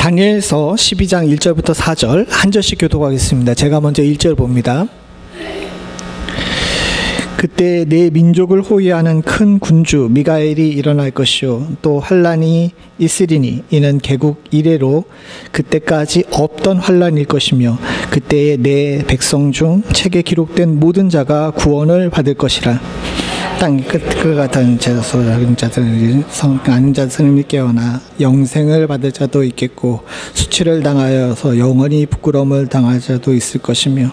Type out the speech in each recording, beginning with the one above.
다니엘서 12장 1절부터 4절 한 절씩 교독하겠습니다. 제가 먼저 1절 봅니다. 그때 내 민족을 호위하는 큰 군주 미가엘이 일어날 것이요 또 환란이 있으리니 이는 개국 이래로 그때까지 없던 환란일 것이며 그때에 내 백성 중 책에 기록된 모든 자가 구원을 받을 것이라. 땅 끝 같은 작은 자들은 아는 자들은 깨어나 영생을 받을 자도 있겠고 수치를 당하여서 영원히 부끄러움을 당할 자도 있을 것이며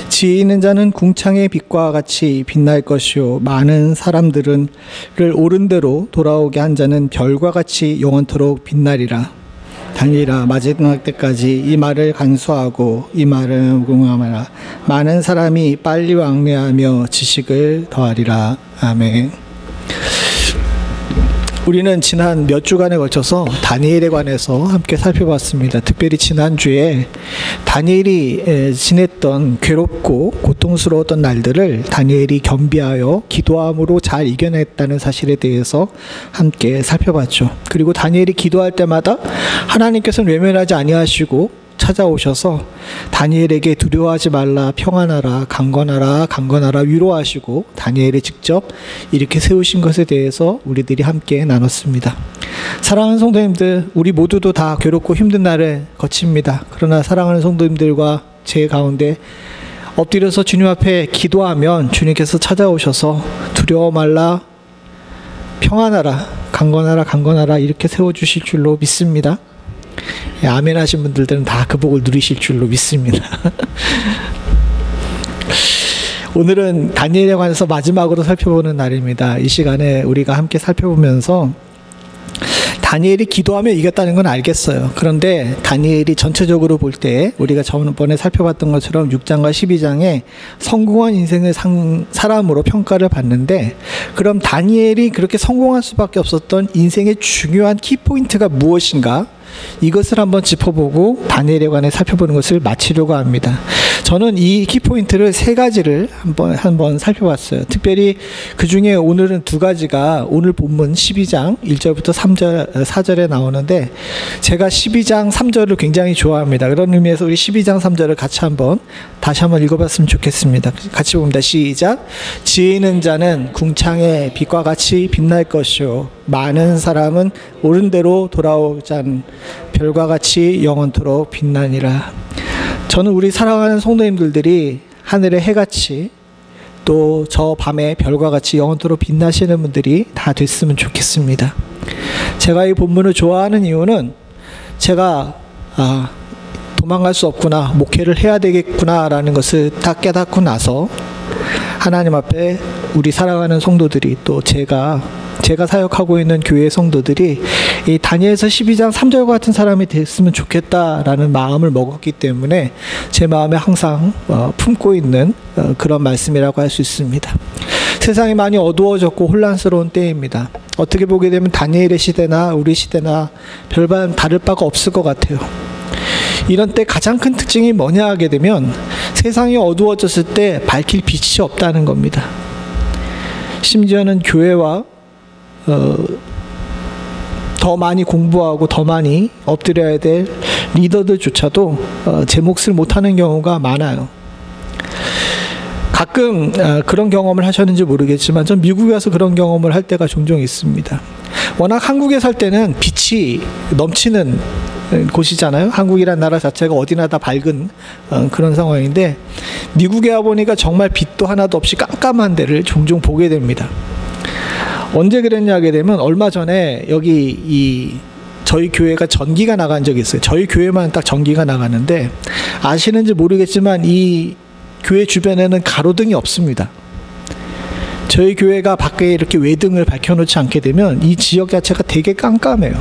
지혜 있는 자는 궁창의 빛과 같이 빛날 것이요 많은 사람들을 옳은 대로 돌아오게 한 자는 별과 같이 영원토록 빛나리라. 다니엘아 마지막 때까지 이 말을 간수하고 이 말을 무궁하라. 많은 사람이 빨리 왕래하며 지식을 더하리라. 아멘. 우리는 지난 몇 주간에 걸쳐서 다니엘에 관해서 함께 살펴봤습니다. 특별히 지난주에 다니엘이 지냈던 괴롭고 고통스러웠던 날들을 다니엘이 겸비하여 기도함으로 잘 이겨냈다는 사실에 대해서 함께 살펴봤죠. 그리고 다니엘이 기도할 때마다 하나님께서는 외면하지 아니하시고 찾아오셔서 다니엘에게 두려워하지 말라, 평안하라, 강건하라 위로하시고 다니엘이 직접 이렇게 세우신 것에 대해서 우리들이 함께 나눴습니다. 사랑하는 성도님들, 우리 모두도 다 괴롭고 힘든 날을 거칩니다. 그러나 사랑하는 성도님들과 제 가운데 엎드려서 주님 앞에 기도하면 주님께서 찾아오셔서 두려워 말라, 평안하라, 강건하라 이렇게 세워주실 줄로 믿습니다. 아멘 하신 분들은 다 그 복을 누리실 줄로 믿습니다. 오늘은 다니엘에 관해서 마지막으로 살펴보는 날입니다. 이 시간에 우리가 함께 살펴보면서 다니엘이 기도하며 이겼다는 건 알겠어요. 그런데 다니엘이 전체적으로 볼 때 우리가 저번에 살펴봤던 것처럼 6장과 12장에 성공한 인생을 사람으로 평가를 받는데, 그럼 다니엘이 그렇게 성공할 수밖에 없었던 인생의 중요한 키포인트가 무엇인가? 이것을 한번 짚어보고 다니엘에 관해 살펴보는 것을 마치려고 합니다. 저는 이 키포인트를 세 가지를 한번 살펴봤어요. 특별히 그 중에 오늘은 두 가지가 오늘 본문 12장 1절부터 4절에 나오는데, 제가 12장 3절을 굉장히 좋아합니다. 그런 의미에서 우리 12장 3절을 다시 한번 읽어봤으면 좋겠습니다. 같이 봅니다. 시작. 지혜 있는 자는 궁창의 빛과 같이 빛날 것이요 많은 사람은 옳은 대로 돌아오자는 별과 같이 영원토록 빛나니라. 저는 우리 사랑하는 성도님들이 하늘의 해같이 또 저 밤의 별과 같이 영원토록 빛나시는 분들이 다 됐으면 좋겠습니다. 제가 이 본문을 좋아하는 이유는 제가 도망갈 수 없구나, 목회를 해야 되겠구나 라는 것을 다 깨닫고 나서 하나님 앞에 우리 사랑하는 성도들이 또 제가 사역하고 있는 교회 성도들이 이 다니엘서 12장 3절 같은 사람이 됐으면 좋겠다라는 마음을 먹었기 때문에 제 마음에 항상 품고 있는 그런 말씀이라고 할 수 있습니다. 세상이 많이 어두워졌고 혼란스러운 때입니다. 어떻게 보게 되면 다니엘의 시대나 우리 시대나 별반 다를 바가 없을 것 같아요. 이런 때 가장 큰 특징이 뭐냐 하게 되면 세상이 어두워졌을 때 밝힐 빛이 없다는 겁니다. 심지어는 교회와 더 많이 공부하고 더 많이 엎드려야 될 리더들조차도 제 몫을 못하는 경우가 많아요. 가끔 그런 경험을 하셨는지 모르겠지만 전 미국에 와서 그런 경험을 할 때가 종종 있습니다. 워낙 한국에 살 때는 빛이 넘치는 곳이잖아요. 한국이란 나라 자체가 어디나 다 밝은 그런 상황인데, 미국에 와보니까 정말 빛도 하나도 없이 깜깜한 데를 종종 보게 됩니다. 언제 그랬냐 하게 되면 얼마 전에 여기 저희 교회가 전기가 나간 적이 있어요. 저희 교회만 딱 전기가 나가는데, 아시는지 모르겠지만 이 교회 주변에는 가로등이 없습니다. 저희 교회가 밖에 이렇게 외등을 밝혀놓지 않게 되면 이 지역 자체가 되게 깜깜해요.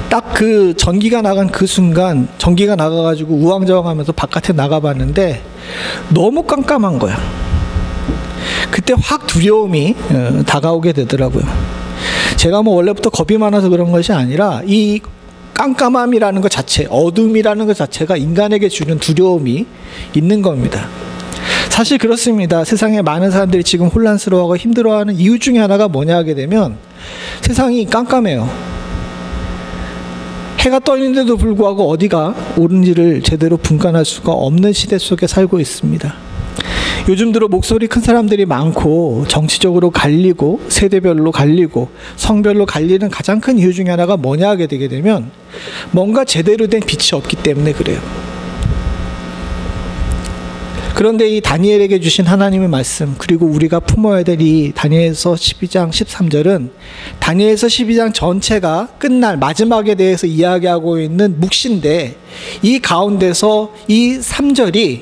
딱 그 전기가 나간 그 순간 전기가 나가가지고 우왕좌왕하면서 바깥에 나가봤는데 너무 깜깜한 거야. 그때 확 두려움이 다가오게 되더라고요. 제가 뭐 원래부터 겁이 많아서 그런 것이 아니라 이 깜깜함이라는 것 자체, 어둠이라는 것 자체가 인간에게 주는 두려움이 있는 겁니다. 사실 그렇습니다. 세상에 많은 사람들이 지금 혼란스러워하고 힘들어하는 이유 중에 하나가 뭐냐 하게 되면 세상이 깜깜해요. 해가 떠 있는데도 불구하고 어디가 옳은지를 제대로 분간할 수가 없는 시대 속에 살고 있습니다. 요즘 들어 목소리 큰 사람들이 많고 정치적으로 갈리고 세대별로 갈리고 성별로 갈리는 가장 큰 이유 중에 하나가 뭐냐 하게 되게 되면 뭔가 제대로 된 빛이 없기 때문에 그래요. 그런데 이 다니엘에게 주신 하나님의 말씀, 그리고 우리가 품어야 될 이 다니엘서 12장 13절은 다니엘서 12장 전체가 끝날 마지막에 대해서 이야기하고 있는 묵시인데, 이 가운데서 이 3절이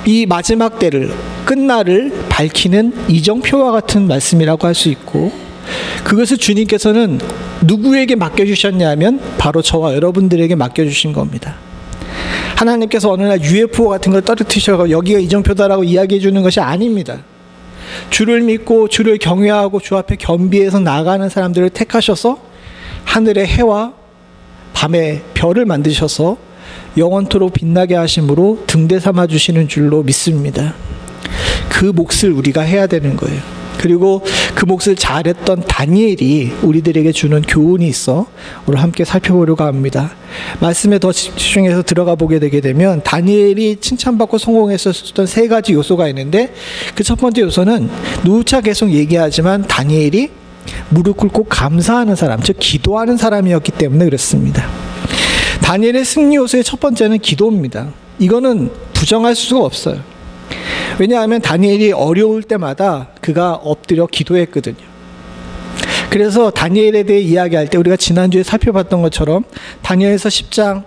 이 마지막 때를, 끝날을 밝히는 이정표와 같은 말씀이라고 할 수 있고, 그것을 주님께서는 누구에게 맡겨주셨냐면 바로 저와 여러분들에게 맡겨주신 겁니다. 하나님께서 어느 날 UFO 같은 걸 떨어뜨리셔서 여기가 이정표다라고 이야기해 주는 것이 아닙니다. 주를 믿고 주를 경외하고 주 앞에 겸비해서 나아가는 사람들을 택하셔서 하늘의 해와 밤의 별을 만드셔서 영원토록 빛나게 하심으로 등대 삼아 주시는 줄로 믿습니다. 그 몫을 우리가 해야 되는 거예요. 그리고 그 몫을 잘했던 다니엘이 우리들에게 주는 교훈이 있어 오늘 함께 살펴보려고 합니다. 말씀에 더 집중해서 들어가 보게 되게 되면 다니엘이 칭찬받고 성공했었던 세 가지 요소가 있는데, 그 첫 번째 요소는 누차 계속 얘기하지만 다니엘이 무릎 꿇고 감사하는 사람, 즉 기도하는 사람이었기 때문에 그렇습니다. 다니엘의 승리 요소의 첫 번째는 기도입니다. 이거는 부정할 수가 없어요. 왜냐하면 다니엘이 어려울 때마다 그가 엎드려 기도했거든요. 그래서 다니엘에 대해 이야기할 때 우리가 지난주에 살펴봤던 것처럼 다니엘서 10장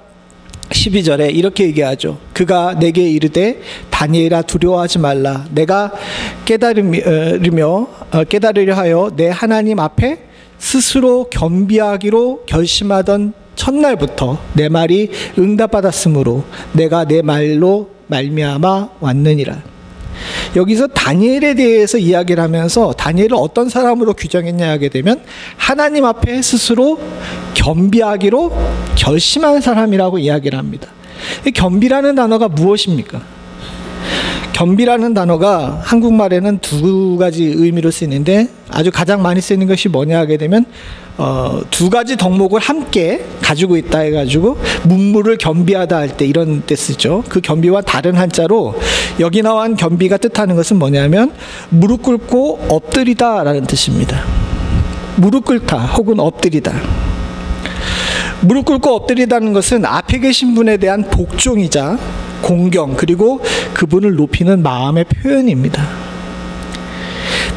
12절에 이렇게 얘기하죠. 그가 내게 이르되 다니엘아 두려워하지 말라. 내가 깨달으려 하여 내 하나님 앞에 스스로 겸비하기로 결심하던 첫날부터 내 말이 응답받았으므로 내가 내 말로 말미암아 왔느니라. 여기서 다니엘에 대해서 이야기를 하면서 다니엘을 어떤 사람으로 규정했냐 하게 되면 하나님 앞에 스스로 겸비하기로 결심한 사람이라고 이야기를 합니다. 이 겸비라는 단어가 무엇입니까? 겸비라는 단어가 한국말에는 두 가지 의미로 쓰이는데, 아주 가장 많이 쓰이는 것이 뭐냐 하게 되면 두 가지 덕목을 함께 가지고 있다 해가지고 문무를 겸비하다 할 때 이런 때 쓰죠. 그 겸비와 다른 한자로 여기 나온 겸비가 뜻하는 것은 뭐냐면 무릎 꿇고 엎드리다 라는 뜻입니다. 무릎 꿇다 혹은 엎드리다. 무릎 꿇고 엎드리다는 것은 앞에 계신 분에 대한 복종이자 공경, 그리고 그분을 높이는 마음의 표현입니다.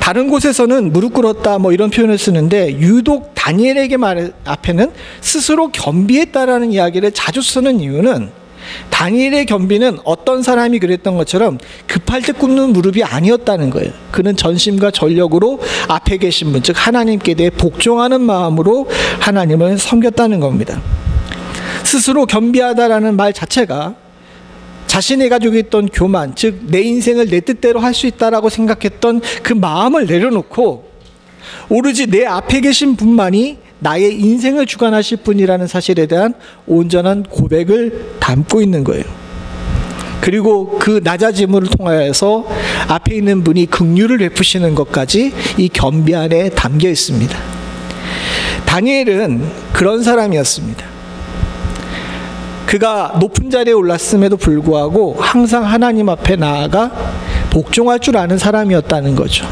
다른 곳에서는 무릎 꿇었다 뭐 이런 표현을 쓰는데, 유독 다니엘에게 앞에는 스스로 겸비했다라는 이야기를 자주 쓰는 이유는, 다니엘의 겸비는 어떤 사람이 그랬던 것처럼 급할 때 꿇는 무릎이 아니었다는 거예요. 그는 전심과 전력으로 앞에 계신 분, 즉 하나님께 대해 복종하는 마음으로 하나님을 섬겼다는 겁니다. 스스로 겸비하다라는 말 자체가 자신이 가지고 있던 교만, 즉 내 인생을 내 뜻대로 할 수 있다라고 생각했던 그 마음을 내려놓고 오로지 내 앞에 계신 분만이 나의 인생을 주관하실 분이라는 사실에 대한 온전한 고백을 담고 있는 거예요. 그리고 그 낮아짐을 통하여서 앞에 있는 분이 긍휼을 베푸시는 것까지 이 겸비 안에 담겨 있습니다. 다니엘은 그런 사람이었습니다. 그가 높은 자리에 올랐음에도 불구하고 항상 하나님 앞에 나아가 복종할 줄 아는 사람이었다는 거죠.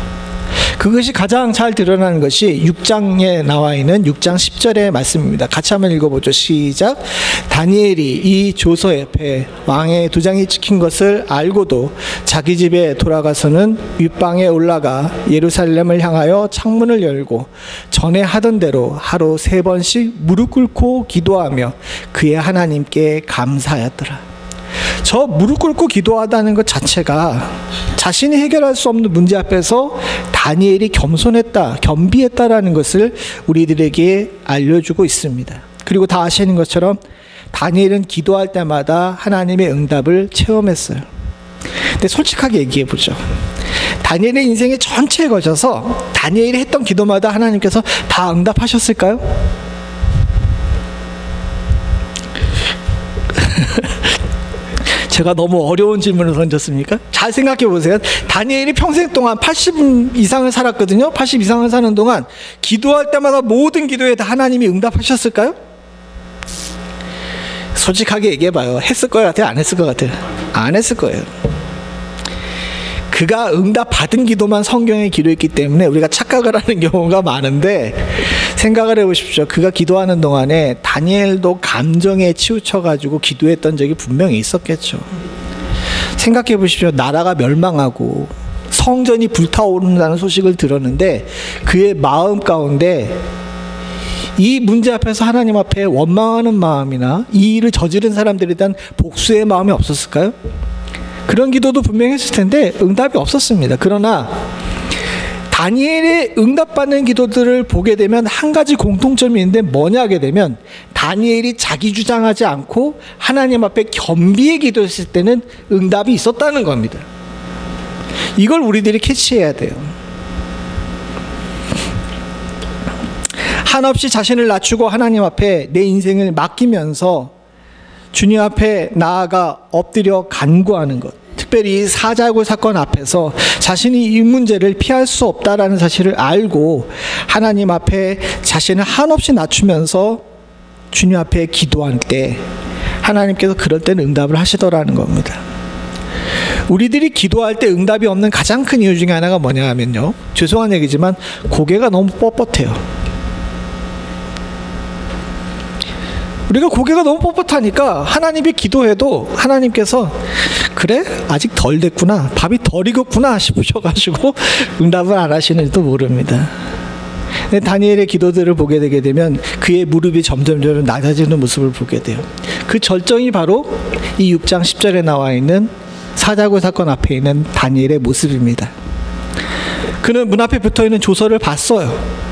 그것이 가장 잘 드러나는 것이 6장에 나와 있는 6장 10절의 말씀입니다. 같이 한번 읽어보죠. 시작. 다니엘이 이 조서 옆에 왕의 도장이 찍힌 것을 알고도 자기 집에 돌아가서는 윗방에 올라가 예루살렘을 향하여 창문을 열고 전에 하던 대로 하루 3번씩 무릎 꿇고 기도하며 그의 하나님께 감사하였더라. 저 무릎 꿇고 기도하다는 것 자체가 자신이 해결할 수 없는 문제 앞에서 다니엘이 겸손했다, 겸비했다라는 것을 우리들에게 알려주고 있습니다. 그리고 다 아시는 것처럼 다니엘은 기도할 때마다 하나님의 응답을 체험했어요. 근데 솔직하게 얘기해 보죠. 다니엘의 인생의 전체에 걸쳐서 다니엘이 했던 기도마다 하나님께서 다 응답하셨을까요? 제가 너무 어려운 질문을 던졌습니까? 잘 생각해 보세요. 다니엘이 평생 동안 80 이상을 살았거든요. 80 이상을 사는 동안 기도할 때마다 모든 기도에 다 하나님이 응답하셨을까요? 솔직하게 얘기해봐요. 했을 것 같아요? 안 했을 것 같아요? 안 했을 거예요. 그가 응답 받은 기도만 성경에 기록했기 때문에 우리가 착각을 하는 경우가 많은데, 생각을 해보십시오. 그가 기도하는 동안에 다니엘도 감정에 치우쳐가지고 기도했던 적이 분명히 있었겠죠. 생각해 보십시오. 나라가 멸망하고 성전이 불타오른다는 소식을 들었는데 그의 마음 가운데 이 문제 앞에서 하나님 앞에 원망하는 마음이나 이 일을 저지른 사람들에 대한 복수의 마음이 없었을까요? 그런 기도도 분명히 했을 텐데 응답이 없었습니다. 그러나 다니엘의 응답받는 기도들을 보게 되면 한 가지 공통점이 있는데 뭐냐 하게 되면, 다니엘이 자기 주장하지 않고 하나님 앞에 겸비의 기도했을 때는 응답이 있었다는 겁니다. 이걸 우리들이 캐치해야 돼요. 한없이 자신을 낮추고 하나님 앞에 내 인생을 맡기면서 주님 앞에 나아가 엎드려 간구하는 것, 특별히 이 사자굴 사건 앞에서 자신이 이 문제를 피할 수 없다라는 사실을 알고 하나님 앞에 자신을 한없이 낮추면서 주님 앞에 기도할 때 하나님께서 그럴 때는 응답을 하시더라는 겁니다. 우리들이 기도할 때 응답이 없는 가장 큰 이유 중에 하나가 뭐냐 하면요, 죄송한 얘기지만 고개가 너무 뻣뻣해요. 우리가 고개가 너무 뻣뻣하니까 하나님이 기도해도 하나님께서 그래? 아직 덜 됐구나, 밥이 덜 익었구나 싶으셔가지고 응답을 안 하시는지도 모릅니다. 다니엘의 기도들을 보게 되게 되면 그의 무릎이 점점 낮아지는 모습을 보게 돼요. 그 절정이 바로 이 6장 10절에 나와 있는 사자굴 사건 앞에 있는 다니엘의 모습입니다. 그는 문 앞에 붙어있는 조서를 봤어요.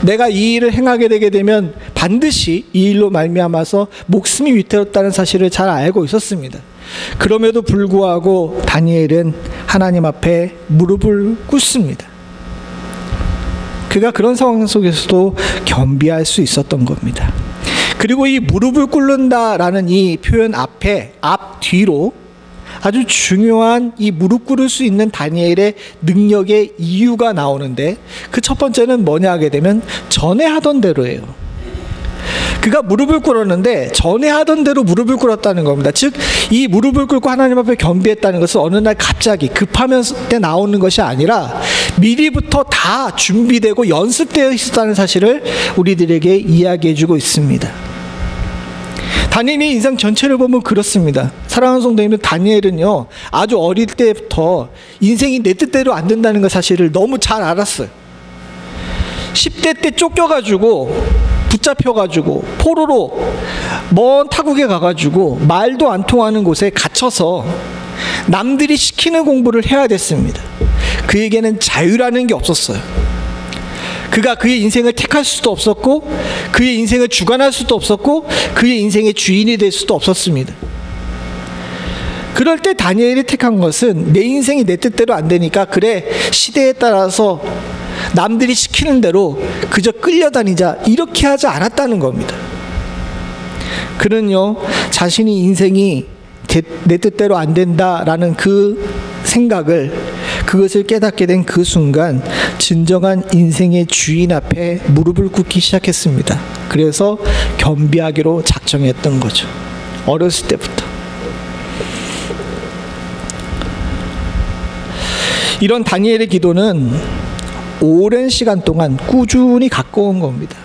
내가 이 일을 행하게 되게 되면 반드시 이 일로 말미암아서 목숨이 위태롭다는 사실을 잘 알고 있었습니다. 그럼에도 불구하고 다니엘은 하나님 앞에 무릎을 꿇습니다. 그가 그런 상황 속에서도 겸비할 수 있었던 겁니다. 그리고 이 무릎을 꿇는다라는 이 표현 앞뒤로 아주 중요한 이 무릎 꿇을 수 있는 다니엘의 능력의 이유가 나오는데, 그 첫 번째는 뭐냐 하게 되면 전에 하던 대로예요. 그가 무릎을 꿇었는데 전에 하던 대로 무릎을 꿇었다는 겁니다. 즉 이 무릎을 꿇고 하나님 앞에 겸비했다는 것은 어느 날 갑자기 급하면 때 나오는 것이 아니라 미리부터 다 준비되고 연습되어 있었다는 사실을 우리들에게 이야기해 주고 있습니다. 다니엘의 인생 전체를 보면 그렇습니다. 사랑하는 성도님들, 다니엘은요 아주 어릴 때부터 인생이 내 뜻대로 안 된다는 그 사실을 너무 잘 알았어요. 10대 때 쫓겨가지고 붙잡혀가지고 포로로 먼 타국에 가가지고 말도 안 통하는 곳에 갇혀서 남들이 시키는 공부를 해야 됐습니다. 그에게는 자유라는 게 없었어요. 그가 그의 인생을 택할 수도 없었고 그의 인생을 주관할 수도 없었고 그의 인생의 주인이 될 수도 없었습니다. 그럴 때 다니엘이 택한 것은 내 인생이 내 뜻대로 안 되니까 그래 시대에 따라서 남들이 시키는 대로 그저 끌려다니자, 이렇게 하지 않았다는 겁니다. 그는요 자신이 인생이 내 뜻대로 안 된다라는 그 생각을, 그것을 깨닫게 된 그 순간 진정한 인생의 주인 앞에 무릎을 꿇기 시작했습니다. 그래서 겸비하기로 작정했던 거죠. 어렸을 때부터. 이런 다니엘의 기도는 오랜 시간 동안 꾸준히 갖고 온 겁니다.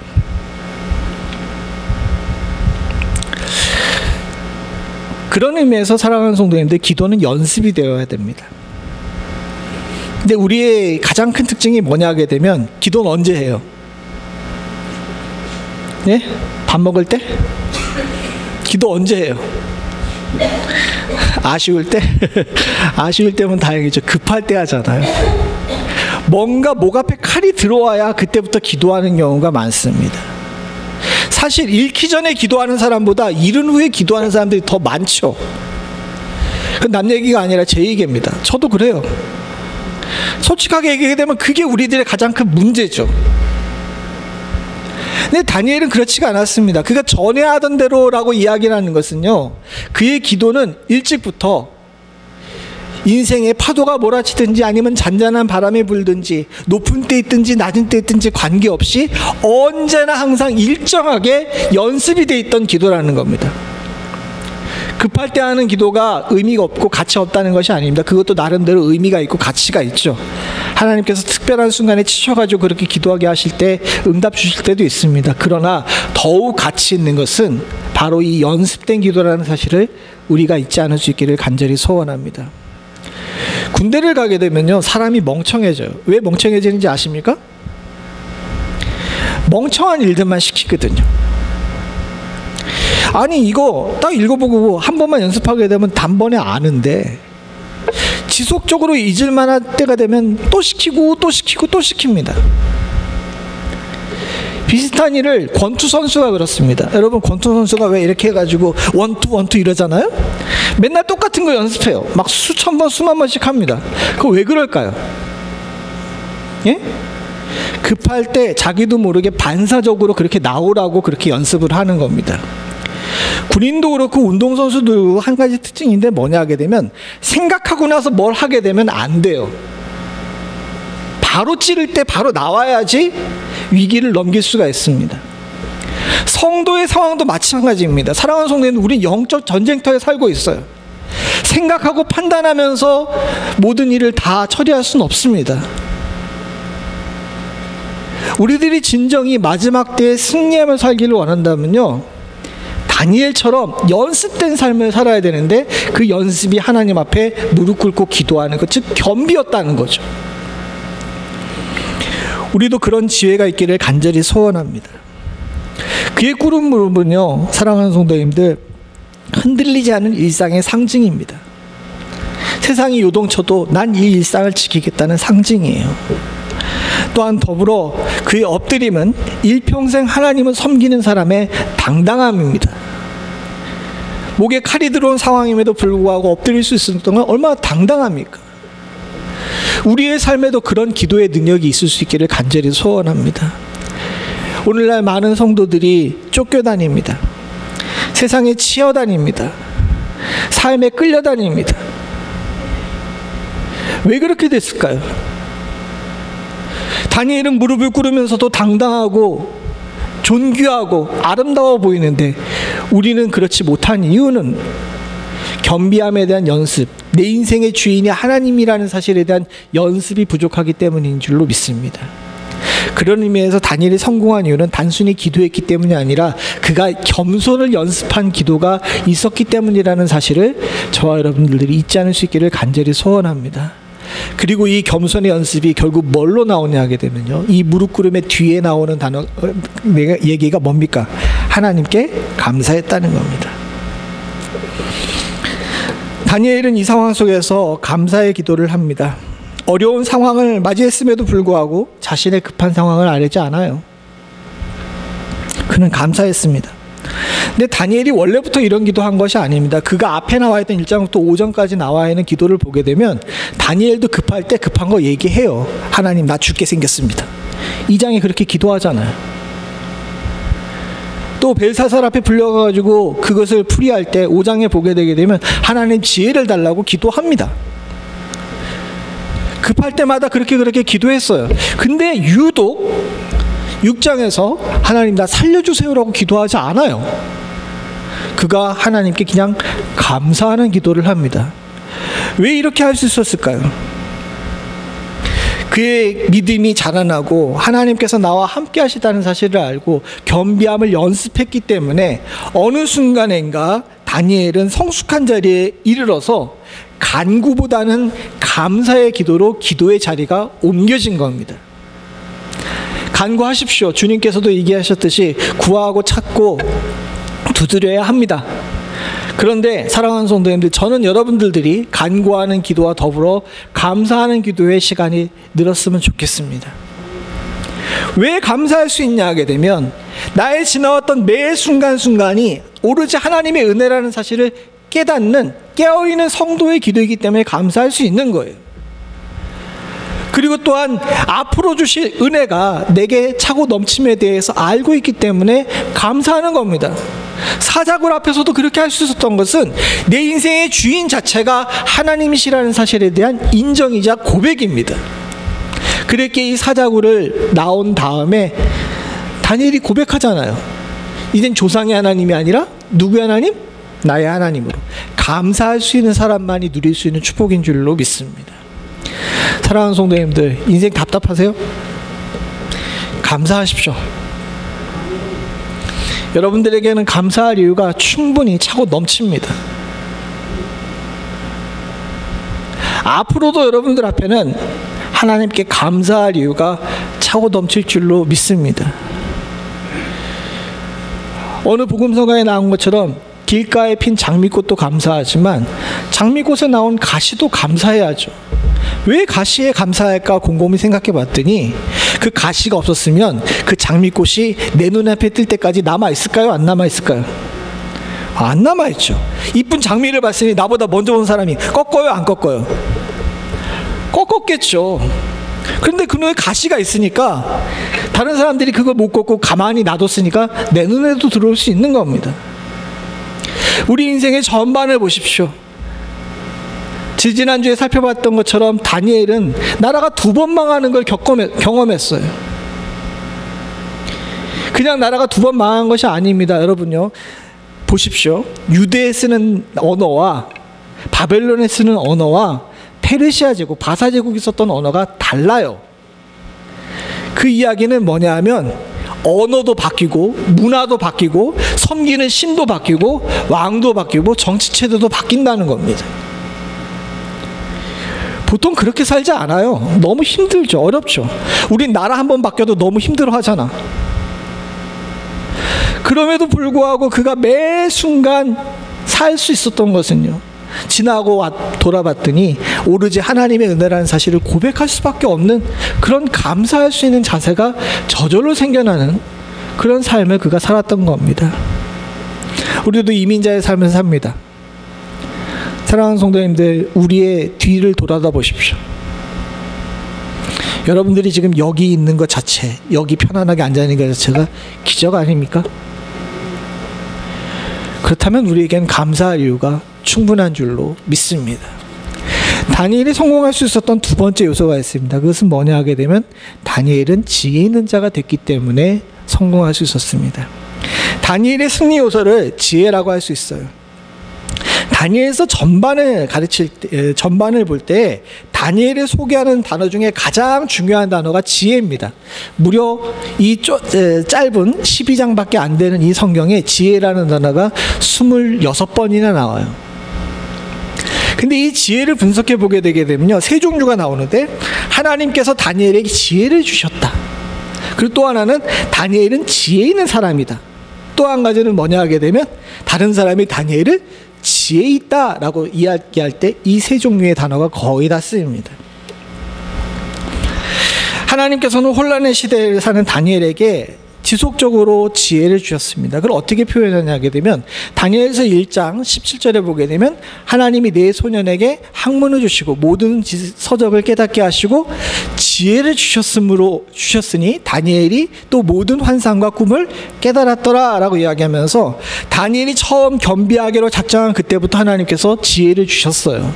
그런 의미에서 사랑하는 성도님들, 기도는 연습이 되어야 됩니다. 근데 우리의 가장 큰 특징이 뭐냐 하게 되면 기도는 언제 해요? 네? 밥 먹을 때? 기도 언제 해요? 아쉬울 때? 아쉬울 때면 다행이죠. 급할 때 하잖아요. 뭔가 목 앞에 칼이 들어와야 그때부터 기도하는 경우가 많습니다. 사실 잃기 전에 기도하는 사람보다 잃은 후에 기도하는 사람들이 더 많죠. 그건 남 얘기가 아니라 제 얘기입니다. 저도 그래요. 솔직하게 얘기하게 되면 그게 우리들의 가장 큰 문제죠. 근데 다니엘은 그렇지가 않았습니다. 그가 전에 하던 대로라고 이야기를 하는 것은요, 그의 기도는 일찍부터 인생의 파도가 몰아치든지 아니면 잔잔한 바람이 불든지 높은 때 있든지 낮은 때 있든지 관계없이 언제나 항상 일정하게 연습이 돼 있던 기도라는 겁니다. 급할 때 하는 기도가 의미가 없고 가치 없다는 것이 아닙니다. 그것도 나름대로 의미가 있고 가치가 있죠. 하나님께서 특별한 순간에 치셔가지고 그렇게 기도하게 하실 때 응답 주실 때도 있습니다. 그러나 더욱 가치 있는 것은 바로 이 연습된 기도라는 사실을 우리가 잊지 않을 수 있기를 간절히 소원합니다. 군대를 가게 되면요, 사람이 멍청해져요. 왜 멍청해지는지 아십니까? 멍청한 일들만 시키거든요. 아니, 이거 딱 읽어보고 한 번만 연습하게 되면 단번에 아는데 지속적으로 잊을 만한 때가 되면 또 시키고 또 시키고 또 시킵니다. 비슷한 일을 권투 선수가 그렇습니다. 여러분, 권투 선수가 왜 이렇게 해가지고 원투 원투 이러잖아요? 맨날 똑같은 거 연습해요. 막 수천 번 수만 번씩 합니다. 그거 왜 그럴까요? 예? 급할 때 자기도 모르게 반사적으로 그렇게 나오라고 그렇게 연습을 하는 겁니다. 군인도 그렇고 운동선수도 한 가지 특징인데 뭐냐 하게 되면 생각하고 나서 뭘 하게 되면 안 돼요. 바로 찌를 때 바로 나와야지 위기를 넘길 수가 있습니다. 성도의 상황도 마찬가지입니다. 사랑하는 성도는 우리 영적 전쟁터에 살고 있어요. 생각하고 판단하면서 모든 일을 다 처리할 수는 없습니다. 우리들이 진정이 마지막 때에 승리하며 살기를 원한다면요, 다니엘처럼 연습된 삶을 살아야 되는데 그 연습이 하나님 앞에 무릎 꿇고 기도하는 것, 즉 겸비였다는 거죠. 우리도 그런 지혜가 있기를 간절히 소원합니다. 그의 꿇은 무릎은요, 사랑하는 성도님들, 흔들리지 않은 일상의 상징입니다. 세상이 요동쳐도 난 이 일상을 지키겠다는 상징이에요. 또한 더불어 그의 엎드림은 일평생 하나님을 섬기는 사람의 당당함입니다. 목에 칼이 들어온 상황임에도 불구하고 엎드릴 수 있었던 건 얼마나 당당합니까? 우리의 삶에도 그런 기도의 능력이 있을 수 있기를 간절히 소원합니다. 오늘날 많은 성도들이 쫓겨다닙니다. 세상에 치여다닙니다. 삶에 끌려다닙니다. 왜 그렇게 됐을까요? 다니엘은 무릎을 꿇으면서도 당당하고 존귀하고 아름다워 보이는데 우리는 그렇지 못한 이유는 겸비함에 대한 연습, 내 인생의 주인이 하나님이라는 사실에 대한 연습이 부족하기 때문인 줄로 믿습니다. 그런 의미에서 다니엘이 성공한 이유는 단순히 기도했기 때문이 아니라 그가 겸손을 연습한 기도가 있었기 때문이라는 사실을 저와 여러분들이 잊지 않을 수 있기를 간절히 소원합니다. 그리고 이 겸손의 연습이 결국 뭘로 나오냐 하게 되면요, 이 무릎 꿇음의 뒤에 나오는 단어, 얘기가 뭡니까? 하나님께 감사했다는 겁니다. 다니엘은 이 상황 속에서 감사의 기도를 합니다. 어려운 상황을 맞이했음에도 불구하고 자신의 급한 상황을 아뢰지 않아요. 그는 감사했습니다. 근데 다니엘이 원래부터 이런 기도한 것이 아닙니다. 그가 앞에 나와 있던 1장부터 5장까지 나와 있는 기도를 보게 되면 다니엘도 급할 때 급한 거 얘기해요. 하나님, 나 죽게 생겼습니다. 2장에 그렇게 기도하잖아요. 또 벨사살 앞에 불려가지고 그것을 풀이할 때 5장에 보게 되게 되면 하나님 지혜를 달라고 기도합니다. 급할 때마다 그렇게 기도했어요. 근데 유독 6장에서 하나님 나 살려주세요라고 기도하지 않아요. 그가 하나님께 그냥 감사하는 기도를 합니다. 왜 이렇게 할 수 있었을까요? 그의 믿음이 자라나고 하나님께서 나와 함께 하시다는 사실을 알고 겸비함을 연습했기 때문에 어느 순간인가 다니엘은 성숙한 자리에 이르러서 간구보다는 감사의 기도로 기도의 자리가 옮겨진 겁니다. 간구하십시오. 주님께서도 얘기하셨듯이 구하고 찾고 두드려야 합니다. 그런데 사랑하는 성도님들, 저는 여러분들이 간구하는 기도와 더불어 감사하는 기도의 시간이 늘었으면 좋겠습니다. 왜 감사할 수 있냐 하게 되면 나의 지나왔던 매 순간순간이 오로지 하나님의 은혜라는 사실을 깨닫는 깨어있는 성도의 기도이기 때문에 감사할 수 있는 거예요. 그리고 또한 앞으로 주실 은혜가 내게 차고 넘침에 대해서 알고 있기 때문에 감사하는 겁니다. 사자굴 앞에서도 그렇게 할 수 있었던 것은 내 인생의 주인 자체가 하나님이시라는 사실에 대한 인정이자 고백입니다. 그렇게 이 사자굴을 나온 다음에 다니엘이 고백하잖아요. 이젠 조상의 하나님이 아니라 누구의 하나님? 나의 하나님으로 감사할 수 있는 사람만이 누릴 수 있는 축복인 줄로 믿습니다. 사랑하는 성도님들, 인생 답답하세요? 감사하십시오. 여러분들에게는 감사할 이유가 충분히 차고 넘칩니다. 앞으로도 여러분들 앞에는 하나님께 감사할 이유가 차고 넘칠 줄로 믿습니다. 어느 복음서가에 나온 것처럼 길가에 핀 장미꽃도 감사하지만 장미꽃에 나온 가시도 감사해야죠. 왜 가시에 감사할까 곰곰이 생각해 봤더니 그 가시가 없었으면 그 장미꽃이 내 눈앞에 뜰 때까지 남아있을까요? 안 남아있을까요? 안 남아있죠. 이쁜 장미를 봤으니 나보다 먼저 온 사람이 꺾어요? 안 꺾어요? 꺾었겠죠. 그런데 그 눈에 가시가 있으니까 다른 사람들이 그걸 못 꺾고 가만히 놔뒀으니까 내 눈에도 들어올 수 있는 겁니다. 우리 인생의 전반을 보십시오. 지난주에 살펴봤던 것처럼 다니엘은 나라가 2번 망하는 걸 경험했어요. 그냥 나라가 2번 망한 것이 아닙니다. 여러분요, 보십시오. 유대에 쓰는 언어와 바벨론에 쓰는 언어와 페르시아 제국, 바사 제국이 썼던 언어가 달라요. 그 이야기는 뭐냐 하면 언어도 바뀌고 문화도 바뀌고 섬기는 신도 바뀌고 왕도 바뀌고 정치체도도 바뀐다는 겁니다. 보통 그렇게 살지 않아요. 너무 힘들죠. 어렵죠. 우린 나라 한 번 바뀌어도 너무 힘들어 하잖아. 그럼에도 불구하고 그가 매 순간 살 수 있었던 것은요, 지나고 돌아봤더니 오로지 하나님의 은혜라는 사실을 고백할 수밖에 없는 그런 감사할 수 있는 자세가 저절로 생겨나는 그런 삶을 그가 살았던 겁니다. 우리도 이민자의 삶을 삽니다. 사랑하는 성도님들, 우리의 뒤를 돌아다 보십시오. 여러분들이 지금 여기 있는 것 자체, 여기 편안하게 앉아있는 것 자체가 기적 아닙니까? 그렇다면 우리에겐 감사할 이유가 충분한 줄로 믿습니다. 다니엘이 성공할 수 있었던 2번째 요소가 있습니다. 그것은 뭐냐 하게 되면 다니엘은 지혜 있는 자가 됐기 때문에 성공할 수 있었습니다. 다니엘의 승리 요소를 지혜라고 할 수 있어요. 다니엘에서 전반을 볼 때 다니엘을 소개하는 단어 중에 가장 중요한 단어가 지혜입니다. 무려 이 짧은 12장밖에 안 되는 이 성경에 지혜라는 단어가 26번이나 나와요. 근데 이 지혜를 분석해 보게 되게 되면요, 3종류가 나오는데 하나님께서 다니엘에게 지혜를 주셨다. 그리고 또 하나는 다니엘은 지혜 있는 사람이다. 또 한 가지는 뭐냐 하게 되면 다른 사람이 다니엘을 지혜 있다라고 이야기할 때 이 3종류의 단어가 거의 다 쓰입니다. 하나님께서는 혼란의 시대를 사는 다니엘에게 지속적으로 지혜를 주셨습니다. 그걸 어떻게 표현하냐게 되면 다니엘서 1장 17절에 보게 되면 하나님이 내 소년에게 학문을 주시고 모든 서적을 깨닫게 하시고 지혜를 주셨으니 다니엘이 또 모든 환상과 꿈을 깨달았더라 라고 이야기하면서 다니엘이 처음 겸비하기로 작정한 그때부터 하나님께서 지혜를 주셨어요.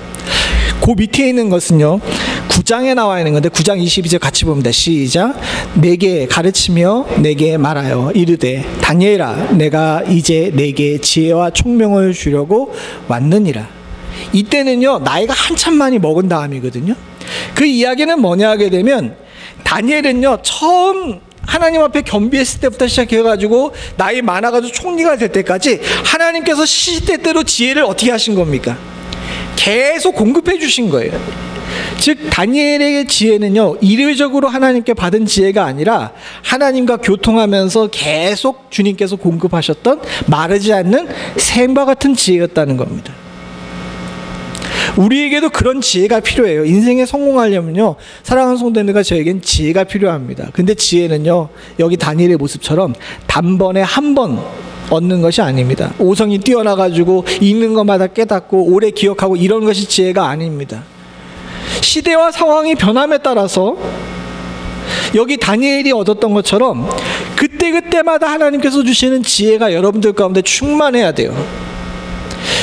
그 밑에 있는 것은요, 9장에 나와 있는 건데 9장 22절 같이 봅니다. 시작. 내게 가르치며 내게 말하여 이르되 다니엘아, 내가 이제 내게 지혜와 총명을 주려고 왔느니라. 이때는요, 나이가 한참 많이 먹은 다음이거든요. 그 이야기는 뭐냐 하게 되면 다니엘은요, 처음 하나님 앞에 겸비했을 때부터 시작해가지고 나이 많아가지고 총리가 될 때까지 하나님께서 시시때때로 지혜를 어떻게 하신 겁니까? 계속 공급해 주신 거예요. 즉 다니엘의 지혜는요, 이례적으로 하나님께 받은 지혜가 아니라 하나님과 교통하면서 계속 주님께서 공급하셨던 마르지 않는 샘과 같은 지혜였다는 겁니다. 우리에게도 그런 지혜가 필요해요. 인생에 성공하려면요, 사랑하는 성도님들과 저에겐 지혜가 필요합니다. 근데 지혜는요, 여기 다니엘의 모습처럼 단번에 한 번 얻는 것이 아닙니다. 오성이 뛰어나가지고 있는 것마다 깨닫고 오래 기억하고 이런 것이 지혜가 아닙니다. 시대와 상황이 변함에 따라서 여기 다니엘이 얻었던 것처럼 그때그때마다 하나님께서 주시는 지혜가 여러분들 가운데 충만해야 돼요.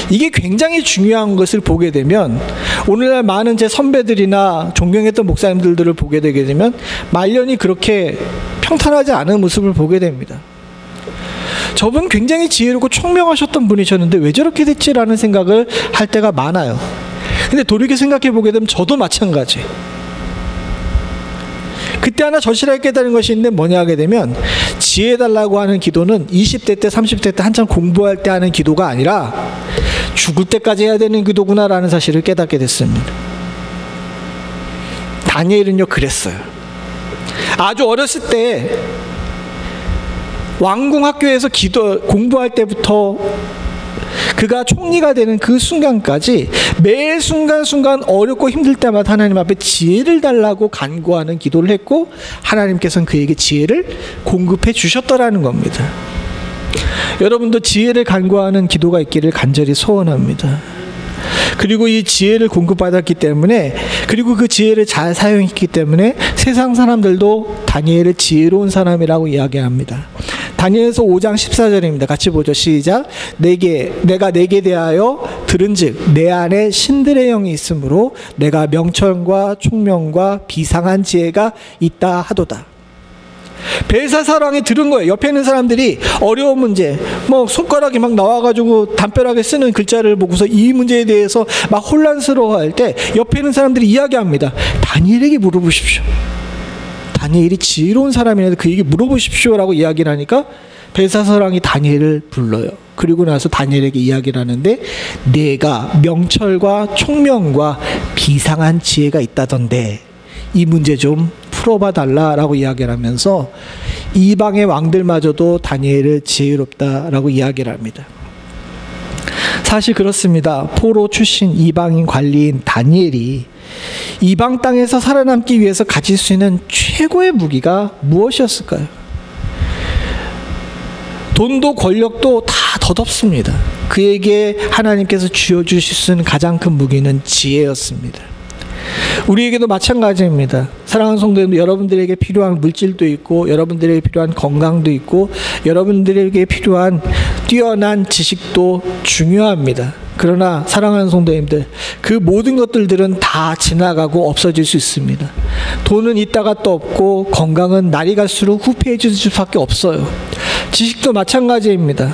이게 굉장히 중요한 것을 보게 되면 오늘날 많은 제 선배들이나 존경했던 목사님들을 보게 되게 되면 말년이 그렇게 평탄하지 않은 모습을 보게 됩니다. 저분 굉장히 지혜롭고 총명하셨던 분이셨는데 왜 저렇게 됐지라는 생각을 할 때가 많아요. 근데 돌이켜 생각해 보게 되면 저도 마찬가지. 그때 하나 절실하게 깨달은 것이 있는데 뭐냐 하게 되면 지혜 달라고 하는 기도는 20대 때 30대 때 한참 공부할 때 하는 기도가 아니라 죽을 때까지 해야 되는 기도구나라는 사실을 깨닫게 됐습니다. 다니엘은요 그랬어요. 아주 어렸을 때 왕궁 학교에서 공부할 때부터 그가 총리가 되는 그 순간까지 매 순간순간 어렵고 힘들 때마다 하나님 앞에 지혜를 달라고 간구하는 기도를 했고 하나님께서는 그에게 지혜를 공급해 주셨더라는 겁니다. 여러분도 지혜를 간구하는 기도가 있기를 간절히 소원합니다. 그리고 이 지혜를 공급받았기 때문에, 그리고 그 지혜를 잘 사용했기 때문에 세상 사람들도 다니엘을 지혜로운 사람이라고 이야기합니다. 다니엘서 5장 14절입니다. 같이 보죠. 시작. 내가 내게 대하여 들은즉 내 안에 신들의 영이 있으므로 내가 명철과 총명과 비상한 지혜가 있다 하도다. 벨사살 왕이 들은 거예요. 옆에 있는 사람들이 어려운 문제, 뭐 손가락이 막 나와가지고 담벼락에 쓰는 글자를 보고서 이 문제에 대해서 막 혼란스러워할 때 옆에 있는 사람들이 이야기합니다. 다니엘에게 물어보십시오. 다니엘이 지혜로운 사람이라도 그에게 물어보십시오라고 이야기를 하니까 벨사살 왕이 다니엘을 불러요. 그리고 나서 다니엘에게 이야기를 하는데 내가 명철과 총명과 비상한 지혜가 있다던데 이 문제 좀 풀어봐 달라라고 이야기를 하면서 이방의 왕들마저도 다니엘을 지혜롭다라고 이야기를 합니다. 사실 그렇습니다. 포로 출신 이방인 관리인 다니엘이 이방 땅에서 살아남기 위해서 가질 수 있는 최고의 무기가 무엇이었을까요? 돈도 권력도 다 덧없습니다. 그에게 하나님께서 쥐어주실 수 있는 가장 큰 무기는 지혜였습니다. 우리에게도 마찬가지입니다. 사랑하는 성도 여러분, 여러분들에게 필요한 물질도 있고 여러분들에게 필요한 건강도 있고 여러분들에게 필요한 뛰어난 지식도 중요합니다. 그러나 사랑하는 성도님들, 그 모든 것들은 다 지나가고 없어질 수 있습니다. 돈은 있다가 또 없고 건강은 날이 갈수록 후퇴해질 수밖에 없어요. 지식도 마찬가지입니다.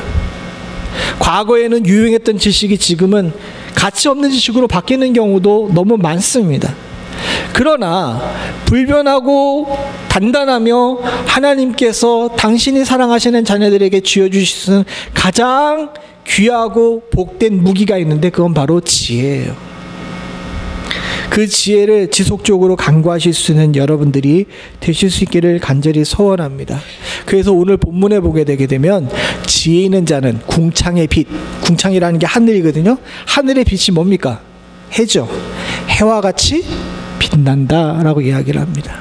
과거에는 유행했던 지식이 지금은 가치 없는 지식으로 바뀌는 경우도 너무 많습니다. 그러나 불변하고 단단하며 하나님께서 당신이 사랑하시는 자녀들에게 쥐어주시는 가장 귀하고 복된 무기가 있는데 그건 바로 지혜예요. 그 지혜를 지속적으로 간구하실 수 있는 여러분들이 되실 수 있기를 간절히 소원합니다. 그래서 오늘 본문에 보게 되게 되면 지혜 있는 자는 궁창의 빛, 궁창이라는 게 하늘이거든요. 하늘의 빛이 뭡니까? 해죠. 해와 같이 빛난다라고 이야기를 합니다.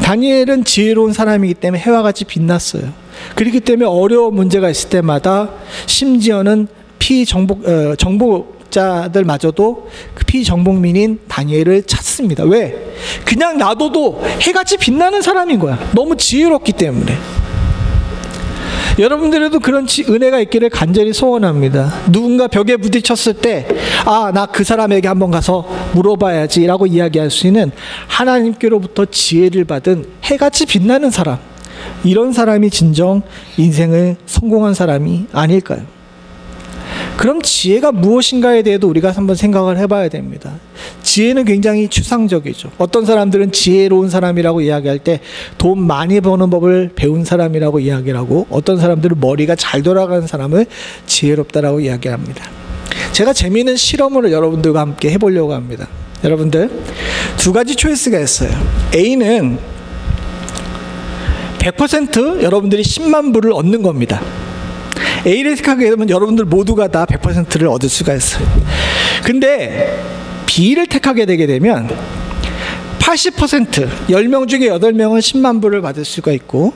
다니엘은 지혜로운 사람이기 때문에 해와 같이 빛났어요. 그렇기 때문에 어려운 문제가 있을 때마다 심지어는 정복자들마저도 그 피정복민인 다니엘을 찾습니다. 왜? 그냥 놔둬도 해같이 빛나는 사람인 거야. 너무 지혜롭기 때문에. 여러분들에도 그런 은혜가 있기를 간절히 소원합니다. 누군가 벽에 부딪혔을 때 나 그 사람에게 한번 가서 물어봐야지 라고 이야기할 수 있는 하나님께로부터 지혜를 받은 해같이 빛나는 사람, 이런 사람이 진정 인생을 성공한 사람이 아닐까요? 그럼 지혜가 무엇인가에 대해도 우리가 한번 생각을 해봐야 됩니다. 지혜는 굉장히 추상적이죠. 어떤 사람들은 지혜로운 사람이라고 이야기할 때 돈 많이 버는 법을 배운 사람이라고 이야기를 하고, 어떤 사람들은 머리가 잘 돌아가는 사람을 지혜롭다라고 이야기합니다. 제가 재미있는 실험을 여러분들과 함께 해보려고 합니다. 여러분들, 두 가지 초이스가 있어요. A는 100% 여러분들이 10만 불을 얻는 겁니다. A를 택하게 되면 여러분들 모두가 다 100%를 얻을 수가 있어요. 근데 B를 택하게 되게 되면 80%, 10명 중에 8명은 10만 불을 받을 수가 있고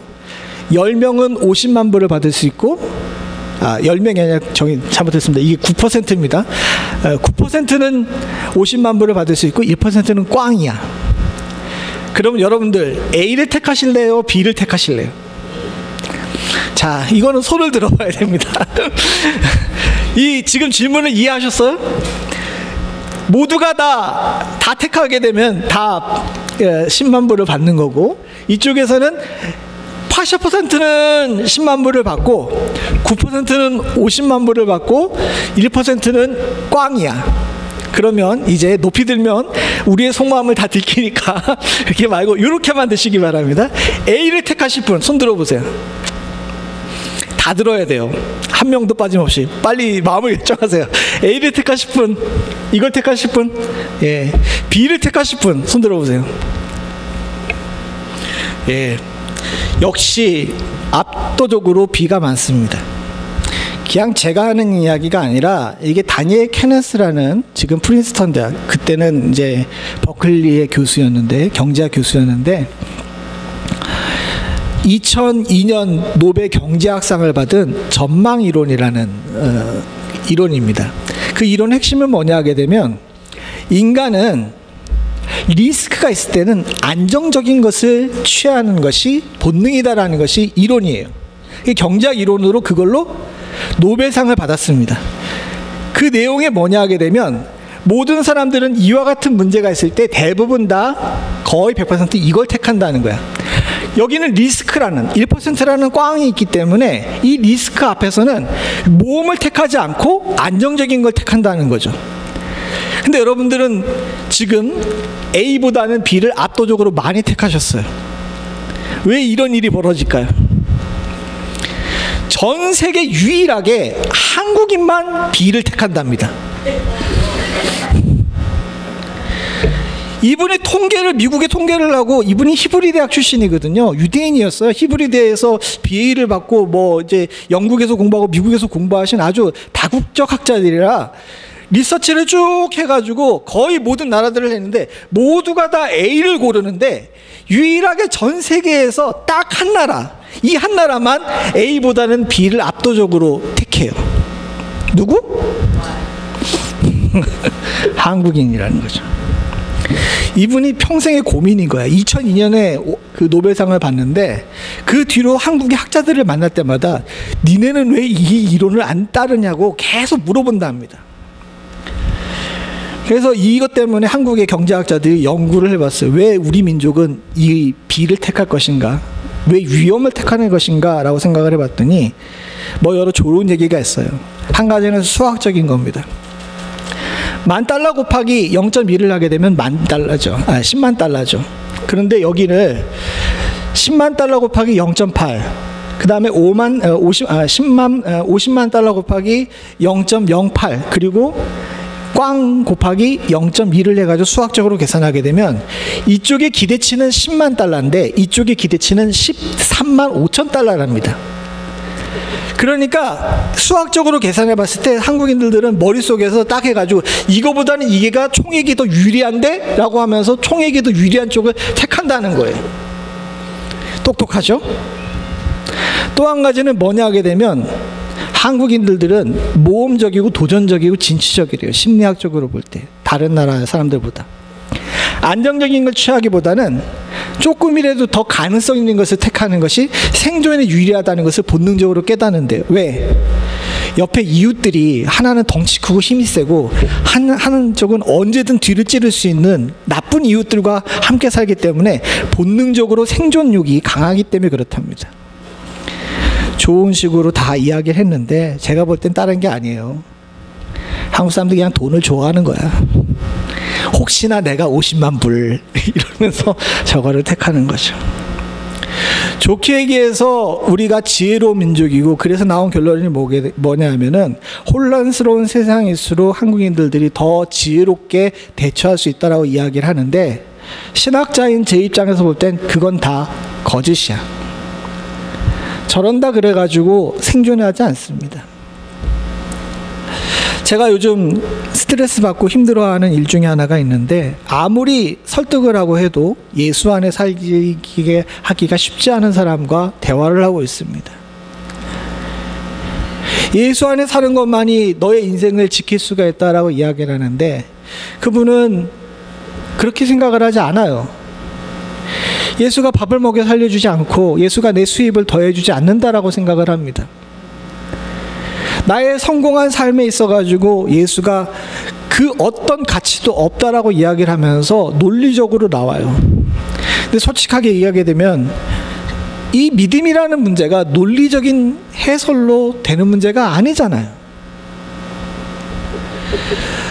10명은 50만 불을 받을 수 있고 10명이 아니라 잘못했습니다. 이게 9%입니다. 9%는 50만 불을 받을 수 있고 1%는 꽝이야. 그러면 여러분들 A를 택하실래요? B를 택하실래요? 자, 이거는 손을 들어봐야 됩니다. 이 지금 질문을 이해하셨어요? 모두가 다 택하게 되면 다 10만 불을 받는 거고, 이쪽에서는 80%는 10만 불을 받고 9%는 50만 불을 받고 1%는 꽝이야. 그러면 이제 높이 들면 우리의 속마음을 다 들키니까 이렇게 말고 이렇게만 드시기 바랍니다. A를 택하실 분 손 들어보세요. 다 들어야 돼요. 한 명도 빠짐없이. 빨리 마음을 결정하세요. A를 택하실 분, 이걸 택하실 분, 예. B를 택하실 분 손 들어보세요. 예. 역시 압도적으로 B가 많습니다. 그냥 제가 하는 이야기가 아니라 이게 다니엘 케네스라는 지금 프린스턴 대학, 그때는 이제 버클리의 교수였는데, 경제학 교수였는데 2002년 노벨 경제학상을 받은 전망 이론이라는 이론입니다. 그 이론의 핵심은 뭐냐 하게 되면 인간은 리스크가 있을 때는 안정적인 것을 취하는 것이 본능이다라는 것이 이론이에요. 경제학 이론으로 그걸로 노벨상을 받았습니다. 그 내용이 뭐냐 하게 되면 모든 사람들은 이와 같은 문제가 있을 때 대부분 다 거의 100% 이걸 택한다는 거야. 여기는 리스크라는 1%라는 꽝이 있기 때문에 이 리스크 앞에서는 모험을 택하지 않고 안정적인 걸 택한다는 거죠. 근데 여러분들은 지금 A보다는 B를 압도적으로 많이 택하셨어요. 왜 이런 일이 벌어질까요? 전 세계 유일하게 한국인만 B를 택한답니다. 이분의 통계를, 미국의 통계를 하고, 이분이 히브리 대학 출신이거든요. 유대인이었어요. 히브리 대에서 BA를 받고 뭐 이제 영국에서 공부하고 미국에서 공부하신 아주 다국적 학자들이라 리서치를 쭉 해가지고 거의 모든 나라들을 했는데 모두가 다 A를 고르는데 유일하게 전 세계에서 딱 한 나라, 이 한 나라만 A보다는 B를 압도적으로 택해요. 누구? 한국인이라는 거죠. 이분이 평생의 고민인 거야. 2002년에 그 노벨상을 받는데 그 뒤로 한국의 학자들을 만날 때마다 니네는 왜 이 이론을 안 따르냐고 계속 물어본답니다. 그래서 이것 때문에 한국의 경제학자들이 연구를 해봤어요. 왜 우리 민족은 이 B를 택할 것인가? 왜 위험을 택하는 것인가? 라고 생각을 해봤더니 뭐 여러 좋은 얘기가 있어요. 한 가지는 수학적인 겁니다. $10,000 곱하기 0.1을 하게 되면 $10,000죠. 10만 달러죠. 그런데 여기를 $100,000 곱하기 0.8, 그 다음에 50만 달러 곱하기 0.08, 그리고 꽝 곱하기 0.2를 해가지고 수학적으로 계산하게 되면 이쪽의 기대치는 10만 달러인데 이쪽의 기대치는 13만 5천 달러랍니다. 그러니까 수학적으로 계산해 봤을 때 한국인들은 머릿속에서 딱 해가지고 이거보다는 이게가 총액이 더 유리한데? 라고 하면서 총액이 더 유리한 쪽을 택한다는 거예요. 똑똑하죠? 또 한 가지는 뭐냐 하게 되면 한국인들은 모험적이고 도전적이고 진취적이래요. 심리학적으로 볼 때 다른 나라 사람들보다. 안정적인 걸 취하기보다는 조금이라도 더 가능성 있는 것을 택하는 것이 생존에 유리하다는 것을 본능적으로 깨닫는데요. 왜? 옆에 이웃들이 하나는 덩치 크고 힘이 세고 하는 쪽은 언제든 뒤를 찌를 수 있는 나쁜 이웃들과 함께 살기 때문에 본능적으로 생존욕이 강하기 때문에 그렇답니다. 좋은 식으로 다 이야기를 했는데 제가 볼 땐 다른 게 아니에요. 한국 사람들이 그냥 돈을 좋아하는 거야. 혹시나 내가 50만 불 이러면서 저거를 택하는 거죠. 좋게 얘기해서 우리가 지혜로운 민족이고 그래서 나온 결론이 뭐냐 하면은 혼란스러운 세상일수록 한국인들이 더 지혜롭게 대처할 수 있다라고 이야기를 하는데 신학자인 제 입장에서 볼 땐 그건 다 거짓이야. 저런다 그래가지고 생존하지 않습니다. 제가 요즘 스트레스 받고 힘들어하는 일 중에 하나가 있는데 아무리 설득을 하고 해도 예수 안에 살기게 하기가 쉽지 않은 사람과 대화를 하고 있습니다. 예수 안에 사는 것만이 너의 인생을 지킬 수가 있다라고 이야기를 하는데 그분은 그렇게 생각을 하지 않아요. 예수가 밥을 먹여 살려주지 않고 예수가 내 수입을 더해주지 않는다라고 생각을 합니다. 나의 성공한 삶에 있어가지고 예수가 그 어떤 가치도 없다라고 이야기를 하면서 논리적으로 나와요. 근데 솔직하게 이야기하게 되면 이 믿음이라는 문제가 논리적인 해설로 되는 문제가 아니잖아요.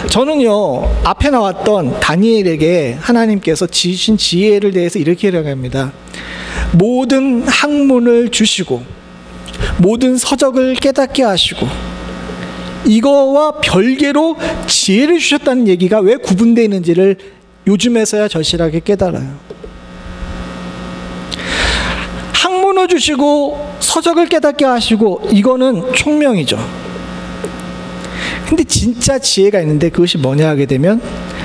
저는요, 앞에 나왔던 다니엘에게 하나님께서 지신 지혜를 대해서 이렇게 이야기합니다. 모든 학문을 주시고 모든 서적을 깨닫게 하시고 이거와 별개로 지혜를 주셨다는 얘기가 왜 구분되어 있는지를 요즘에서야 절실하게 깨달아요. 학문을 주시고 서적을 깨닫게 하시고 이거는 총명이죠. 근데 진짜 지혜가 있는데 그것이 뭐냐 하게 되면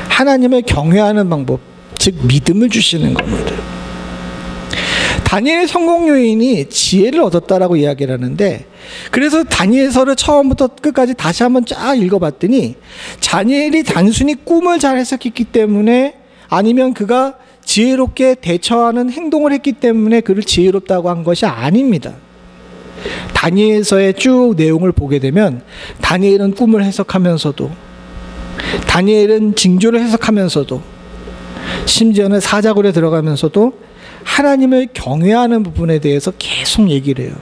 하나님을 경외하는 방법, 즉 믿음을 주시는 겁니다. 다니엘의 성공 요인이 지혜를 얻었다라고 이야기를 하는데, 그래서 다니엘서를 처음부터 끝까지 다시 한번 쫙 읽어봤더니 다니엘이 단순히 꿈을 잘 해석했기 때문에, 아니면 그가 지혜롭게 대처하는 행동을 했기 때문에 그를 지혜롭다고 한 것이 아닙니다. 다니엘서의 쭉 내용을 보게 되면 다니엘은 꿈을 해석하면서도, 다니엘은 징조를 해석하면서도, 심지어는 사자굴에 들어가면서도 하나님을 경외하는 부분에 대해서 계속 얘기를 해요.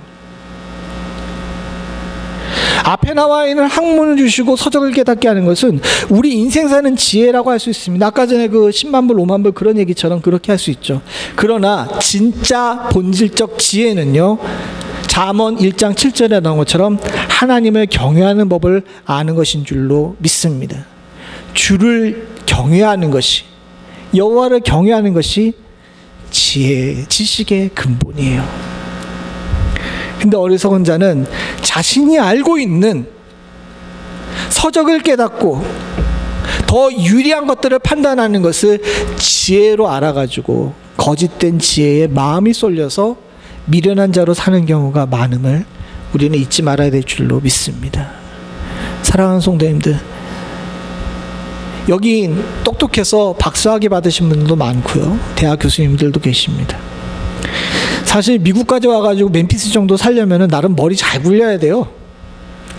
앞에 나와 있는 학문을 주시고 서적을 깨닫게 하는 것은 우리 인생 사는 지혜라고 할 수 있습니다. 아까 전에 그 10만 불, 5만 불 그런 얘기처럼 그렇게 할 수 있죠. 그러나 진짜 본질적 지혜는요, 잠언 1장 7절에 나온 것처럼 하나님을 경외하는 법을 아는 것인 줄로 믿습니다. 주를 경외하는 것이, 여호와를 경외하는 것이 지혜, 지식의 근본이에요. 근데 어리석은 자는 자신이 알고 있는 서적을 깨닫고 더 유리한 것들을 판단하는 것을 지혜로 알아가지고 거짓된 지혜에 마음이 쏠려서 미련한 자로 사는 경우가 많음을 우리는 잊지 말아야 될 줄로 믿습니다. 사랑하는 성도님들, 여기 똑똑해서 박사학위 받으신 분들도 많고요, 대학 교수님들도 계십니다. 사실 미국까지 와가지고 멤피스 정도 살려면 나름 머리 잘 굴려야 돼요.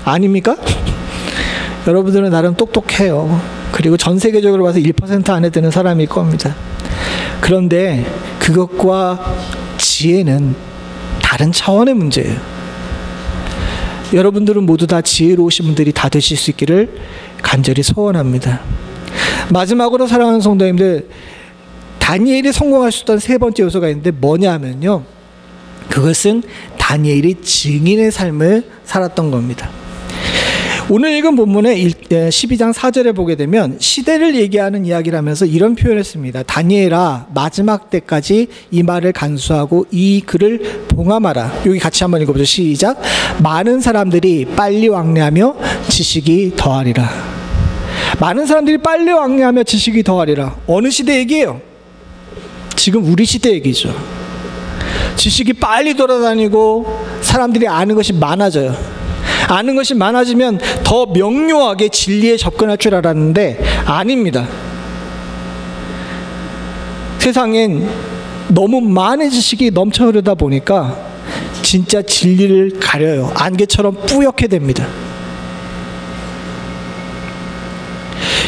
아닙니까? 여러분들은 나름 똑똑해요. 그리고 전 세계적으로 봐서 1% 안에 드는 사람일 겁니다. 그런데 그것과 지혜는 다른 차원의 문제예요. 여러분들은 모두 다 지혜로우신 분들이 다 되실 수 있기를 간절히 소원합니다. 마지막으로 사랑하는 성도님들, 다니엘이 성공할 수 있던 세 번째 요소가 있는데 뭐냐면요, 그것은 다니엘이 증인의 삶을 살았던 겁니다. 오늘 읽은 본문의 12장 4절에 보게 되면 시대를 얘기하는 이야기를 하면서 이런 표현을 씁니다. 다니엘아, 마지막 때까지 이 말을 간수하고 이 글을 봉함하라. 여기 같이 한번 읽어보죠. 시작. 많은 사람들이 빨리 왕래하며 지식이 더하리라. 많은 사람들이 빨리 왕래하며 지식이 더하리라. 어느 시대 얘기예요? 지금 우리 시대 얘기죠. 지식이 빨리 돌아다니고 사람들이 아는 것이 많아져요. 아는 것이 많아지면 더 명료하게 진리에 접근할 줄 알았는데 아닙니다. 세상엔 너무 많은 지식이 넘쳐 흐르다 보니까 진짜 진리를 가려요. 안개처럼 뿌옇게 됩니다.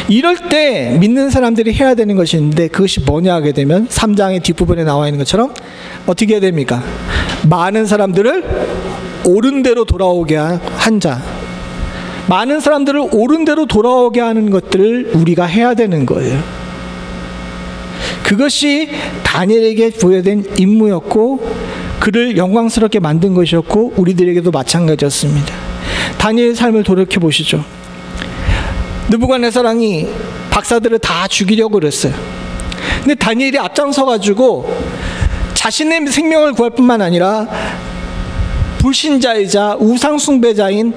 이럴 때 믿는 사람들이 해야 되는 것이 있는데 그것이 뭐냐 하게 되면 3장의 뒷부분에 나와 있는 것처럼 어떻게 해야 됩니까? 많은 사람들을 옳은 대로 돌아오게 한 자, 많은 사람들을 옳은 대로 돌아오게 하는 것들을 우리가 해야 되는 거예요. 그것이 다니엘에게 부여된 임무였고 그를 영광스럽게 만든 것이었고 우리들에게도 마찬가지였습니다. 다니엘의 삶을 돌이켜 보시죠. 느부갓네살 왕이 박사들을 다 죽이려고 그랬어요. 근데 다니엘이 앞장서 가지고 자신의 생명을 구할 뿐만 아니라 불신자이자 우상 숭배자인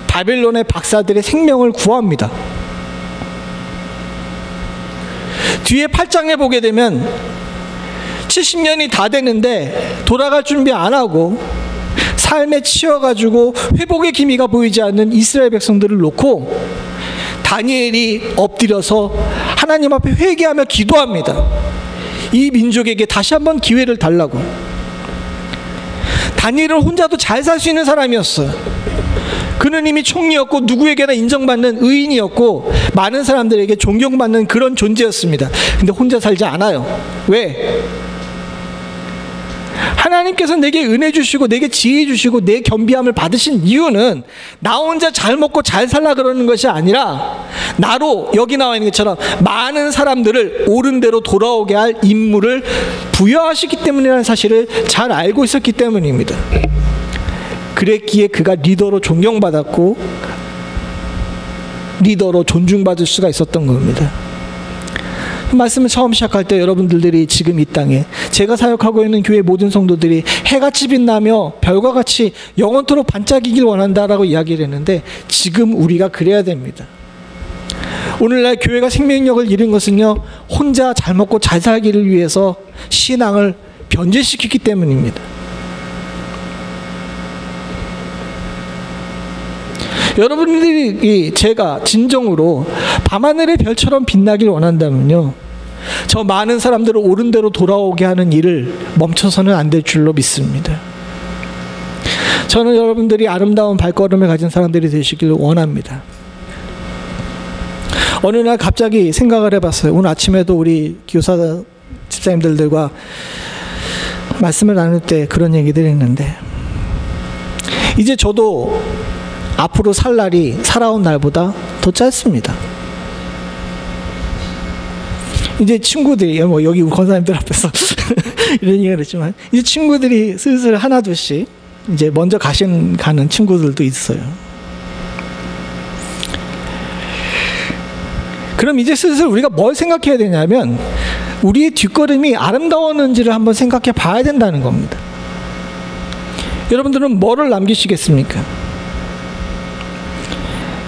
바벨론의 박사들의 생명을 구합니다. 뒤에 8장에 보게 되면 70년이 다 되는데 돌아갈 준비 안 하고 삶에 치여가지고 회복의 기미가 보이지 않는 이스라엘 백성들을 놓고 다니엘이 엎드려서 하나님 앞에 회개하며 기도합니다. 이 민족에게 다시 한번 기회를 달라고. 다니엘은 혼자도 잘 살 수 있는 사람이었어요. 그는 이미 총리였고 누구에게나 인정받는 의인이었고 많은 사람들에게 존경받는 그런 존재였습니다. 근데 혼자 살지 않아요. 왜? 하나님께서 내게 은혜 주시고 내게 지혜 주시고 내 겸비함을 받으신 이유는 나 혼자 잘 먹고 잘 살라 그러는 것이 아니라 나로 여기 나와 있는 것처럼 많은 사람들을 옳은 대로 돌아오게 할 임무를 부여하시기 때문이라는 사실을 잘 알고 있었기 때문입니다. 그랬기에 그가 리더로 존경받았고 리더로 존중받을 수가 있었던 겁니다. 말씀을 처음 시작할 때 여러분들이 지금 이 땅에 제가 사역하고 있는 교회 모든 성도들이 해같이 빛나며 별과 같이 영원토록 반짝이길 원한다라고 이야기를 했는데 지금 우리가 그래야 됩니다. 오늘날 교회가 생명력을 잃은 것은요, 혼자 잘 먹고 잘 살기를 위해서 신앙을 변질시키기 때문입니다. 여러분들이 제가 진정으로 밤하늘의 별처럼 빛나길 원한다면요, 저 많은 사람들을 옳은 대로 돌아오게 하는 일을 멈춰서는 안 될 줄로 믿습니다. 저는 여러분들이 아름다운 발걸음을 가진 사람들이 되시길 원합니다. 어느 날 갑자기 생각을 해봤어요. 오늘 아침에도 우리 교사 집사님들과 말씀을 나눌 때 그런 얘기들을 했는데, 이제 저도 앞으로 살 날이 살아온 날보다 더 짧습니다. 이제 친구들이, 뭐 여기 권사님들 앞에서 이런 얘기를 했지만, 이제 친구들이 슬슬 하나 둘씩 이제 먼저 가는 친구들도 있어요. 그럼 이제 슬슬 우리가 뭘 생각해야 되냐면, 우리의 뒷걸음이 아름다웠는지를 한번 생각해 봐야 된다는 겁니다. 여러분들은 뭐를 남기시겠습니까?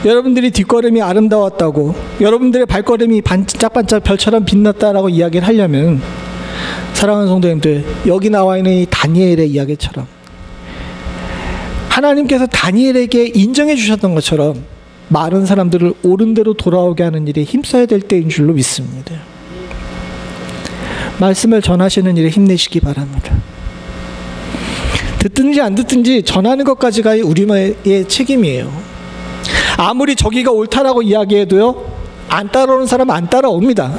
여러분들이 뒷걸음이 아름다웠다고, 여러분들의 발걸음이 반짝반짝 별처럼 빛났다라고 이야기를 하려면, 사랑하는 성도님들, 여기 나와 있는 이 다니엘의 이야기처럼 하나님께서 다니엘에게 인정해 주셨던 것처럼 많은 사람들을 옳은 대로 돌아오게 하는 일에 힘써야 될 때인 줄로 믿습니다. 말씀을 전하시는 일에 힘내시기 바랍니다. 듣든지 안 듣든지 전하는 것까지가 우리의 책임이에요. 아무리 저기가 옳다라고 이야기해도요, 안 따라오는 사람은 안 따라옵니다.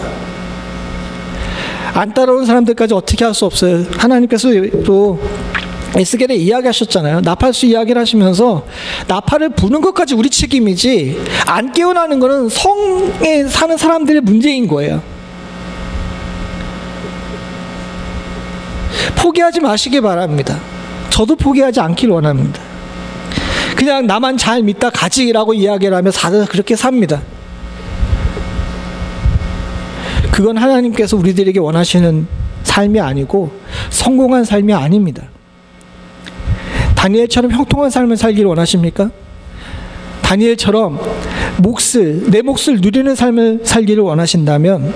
안 따라오는 사람들까지 어떻게 할 수 없어요. 하나님께서 또 에스겔에 이야기하셨잖아요. 나팔수 이야기를 하시면서 나팔을 부는 것까지 우리 책임이지, 안 깨어나는 것은 성에 사는 사람들의 문제인 거예요. 포기하지 마시기 바랍니다. 저도 포기하지 않길 원합니다. 그냥 나만 잘 믿다 가지라고 이야기를 하며 다들 그렇게 삽니다. 그건 하나님께서 우리들에게 원하시는 삶이 아니고 성공한 삶이 아닙니다. 다니엘처럼 형통한 삶을 살기를 원하십니까? 다니엘처럼 내 몫을 누리는 삶을 살기를 원하신다면,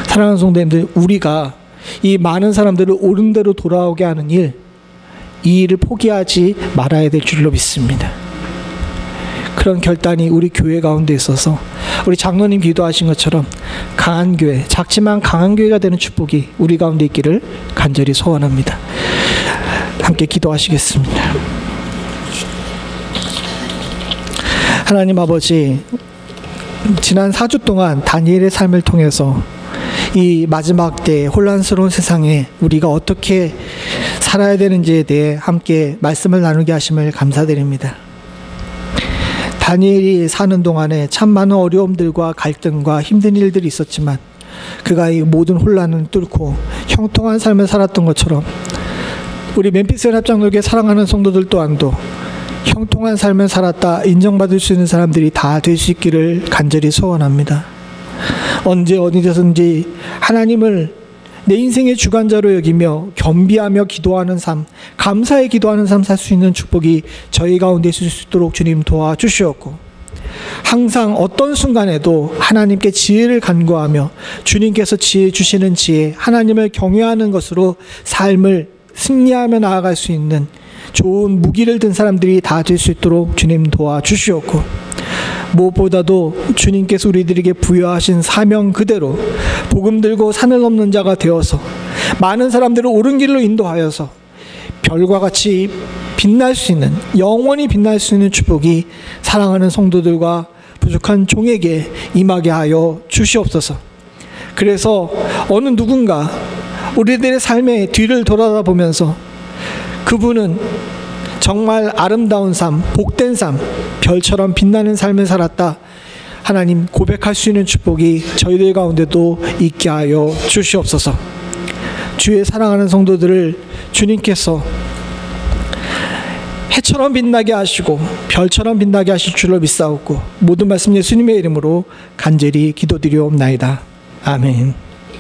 사랑하는 성도님들, 우리가 이 많은 사람들을 옳은 대로 돌아오게 하는 이 일을 포기하지 말아야 될 줄로 믿습니다. 그런 결단이 우리 교회 가운데 있어서 우리 장로님 기도하신 것처럼 강한 교회, 작지만 강한 교회가 되는 축복이 우리 가운데 있기를 간절히 소원합니다. 함께 기도하시겠습니다. 하나님 아버지, 지난 4주 동안 다니엘의 삶을 통해서 이 마지막 때 혼란스러운 세상에 우리가 어떻게 살아야 되는지에 대해 함께 말씀을 나누게 하심을 감사드립니다. 다니엘이 사는 동안에 참 많은 어려움들과 갈등과 힘든 일들이 있었지만 그가 이 모든 혼란을 뚫고 형통한 삶을 살았던 것처럼 우리 멤피스 연합장로교회 사랑하는 성도들 또한도 형통한 삶을 살았다 인정받을 수 있는 사람들이 다 될 수 있기를 간절히 소원합니다. 언제 어디서든지 하나님을 내 인생의 주관자로 여기며 겸비하며 기도하는 삶, 감사의 기도하는 삶 살 수 있는 축복이 저희 가운데 있을 수 있도록 주님 도와주시옵고, 항상 어떤 순간에도 하나님께 지혜를 간구하며 주님께서 지혜 주시는 지혜, 하나님을 경외하는 것으로 삶을 승리하며 나아갈 수 있는 좋은 무기를 든 사람들이 다 될 수 있도록 주님 도와주시옵고, 무엇보다도 주님께서 우리들에게 부여하신 사명 그대로 복음 들고 산을 넘는 자가 되어서 많은 사람들을 옳은 길로 인도하여서 별과 같이 빛날 수 있는, 영원히 빛날 수 있는 축복이 사랑하는 성도들과 부족한 종에게 임하게 하여 주시옵소서. 그래서 어느 누군가 우리들의 삶의 뒤를 돌아보면서 그분은 정말 아름다운 삶, 복된 삶, 별처럼 빛나는 삶을 살았다. 하나님 고백할 수 있는 축복이 저희들 가운데도 있게 하여 주시옵소서. 주의 사랑하는 성도들을 주님께서 해처럼 빛나게 하시고 별처럼 빛나게 하실 줄로 믿사옵고 모든 말씀 예수님의 이름으로 간절히 기도드리옵나이다. 아멘.